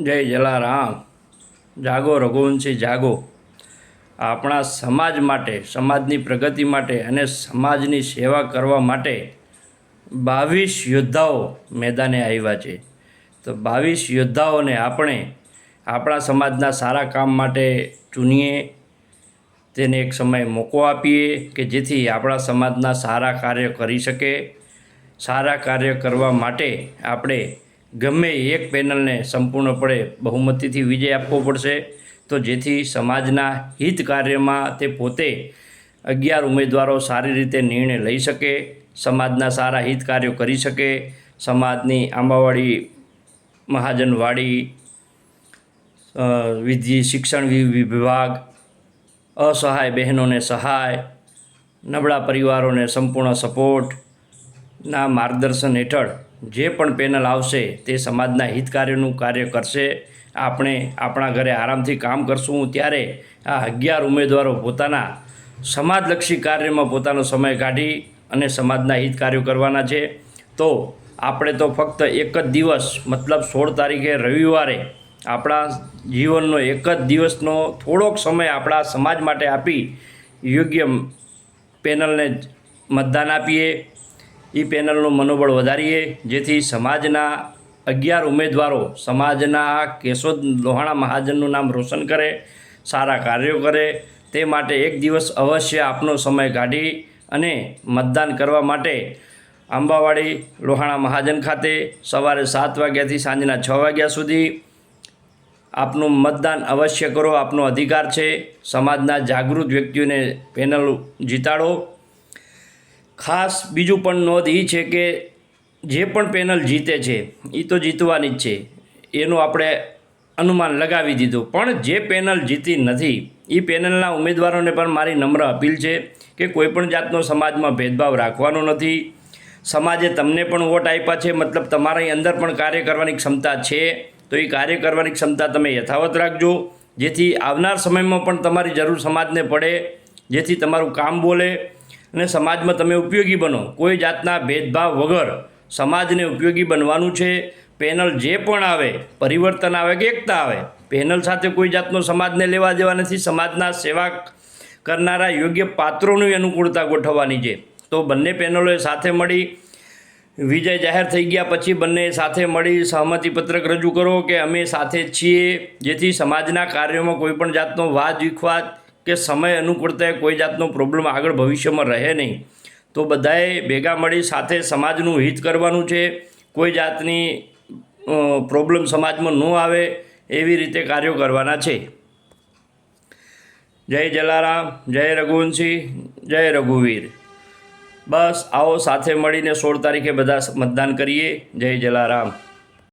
જય જલારામ। જાગો રઘુવંશી જાગો। આપણા સમાજ માટે, સમાજની પ્રગતિ માટે અને સમાજની સેવા કરવા માટે 22 યોદ્ધાઓ મેદાને આવ્યા છે। તો 22 યોદ્ધાઓને આપણે આપણા સમાજના સારા કામ માટે ચૂનીએ, તેને એક સમય મોકો આપીએ કે જેથી આપણા સમાજના સારા કાર્ય કરી શકે। સારા કાર્ય કરવા માટે આપણે ગમે એક પેનલને સંપૂર્ણપણે બહુમતીથી વિજય આપવો પડશે, તો જેથી સમાજના હિત કાર્યમાં તે પોતે 11 ઉમેદવારો સારી રીતે નિર્ણય લઈ શકે, સમાજના સારા હિત કાર્યો કરી શકે। સમાજની આંબાવાડી મહાજનવાડી, શિક્ષણ વિભાગ, અસહાય બહેનોને સહાય, નબળા પરિવારોને સંપૂર્ણ સપોર્ટના માર્ગદર્શન હેઠળ જે પણ પેનલ આવશે તે સમાજના હિત કાર્યનું કાર્ય કરશે। આપણે આપણા ઘરે આરામથી કામ કરશું ત્યારે આ 11 ઉમેદવારો પોતાના સમાજલક્ષી કાર્યમાં પોતાનો સમય કાઢી અને સમાજના હિત કાર્યો કરવાના છે। તો આપણે તો ફક્ત એક જ દિવસ, મતલબ 16 તારીખે રવિવારે આપણા જીવનનો એક જ દિવસનો થોડોક સમય આપણા સમાજ માટે આપી યોગ્ય પેનલને મતદાન આપીએ, એ પેનલનું મનોબળ વધારીએ, જેથી સમાજના 11 ઉમેદવારો સમાજના કેશોદ લોહાણા મહાજનનું નામ રોશન કરે, સારા કાર્યો કરે। તે માટે એક દિવસ અવશ્ય આપનો સમય કાઢી અને મતદાન કરવા માટે આંબાવાડી લોહાણા મહાજન ખાતે સવારે 7 વાગ્યાથી સાંજના 6 વાગ્યા સુધી આપનું મતદાન અવશ્ય કરો। આપનો અધિકાર છે। સમાજના જાગૃત વ્યક્તિઓને પેનલ જીતાડો। ખાસ બીજું પણ નોંધ એ છે કે જે પણ પેનલ જીતે છે એ તો જીતવાની જ છે, એનું આપણે અનુમાન લગાવી દીધું, પણ જે પેનલ જીતી નથી એ પેનલના ઉમેદવારોને પણ મારી નમ્ર અપીલ છે કે કોઈપણ જાતનો સમાજમાં ભેદભાવ રાખવાનો નથી। સમાજે તમને પણ વોટ આપ્યા છે, મતલબ તમારી અંદર પણ કાર્ય કરવાની ક્ષમતા છે, તો એ કાર્ય કરવાની ક્ષમતા તમે યથાવત રાખજો, જેથી આવનાર સમયમાં પણ તમારી જરૂર સમાજને પડે, જેથી તમારું કામ બોલે અને સમાજમાં તમે ઉપયોગી બનો। કોઈ જાતના ભેદભાવ વગર સમાજને ઉપયોગી બનવાનું છે। પેનલ જે પણ આવે, પરિવર્તન આવે કે એકતા આવે, પેનલ સાથે કોઈ જાતનો સમાજને લેવા દેવા નથી। સમાજના સેવા કરનારા યોગ્ય પાત્રોની અનુકૂળતા ગોઠવવાની છે। તો બંને પેનલોએ સાથે મળી વિજય જાહેર થઈ ગયા પછી બંને સાથે મળી સહમતિપત્રક રજૂ કરો કે અમે સાથે જ છીએ, જેથી સમાજના કાર્યોમાં કોઈ પણ જાતનો વાદ વિખવાદ કે સમય અનુકૂળતાએ કોઈ જાતનો પ્રોબ્લેમ આગળ ભવિષ્યમાં રહે નહીં। તો બધાએ ભેગા મળી સાથે સમાજનું હિત કરવાનું છે। કોઈ જાતની પ્રોબ્લેમ સમાજમાં ન આવે એવી રીતે કાર્યો કરવાના છે। જય જલારામ, જય રઘુવંશી, જય રઘુવીર। બસ આવો સાથે મળીને 16 તારીખે બધા મતદાન કરીએ। જય જલારામ।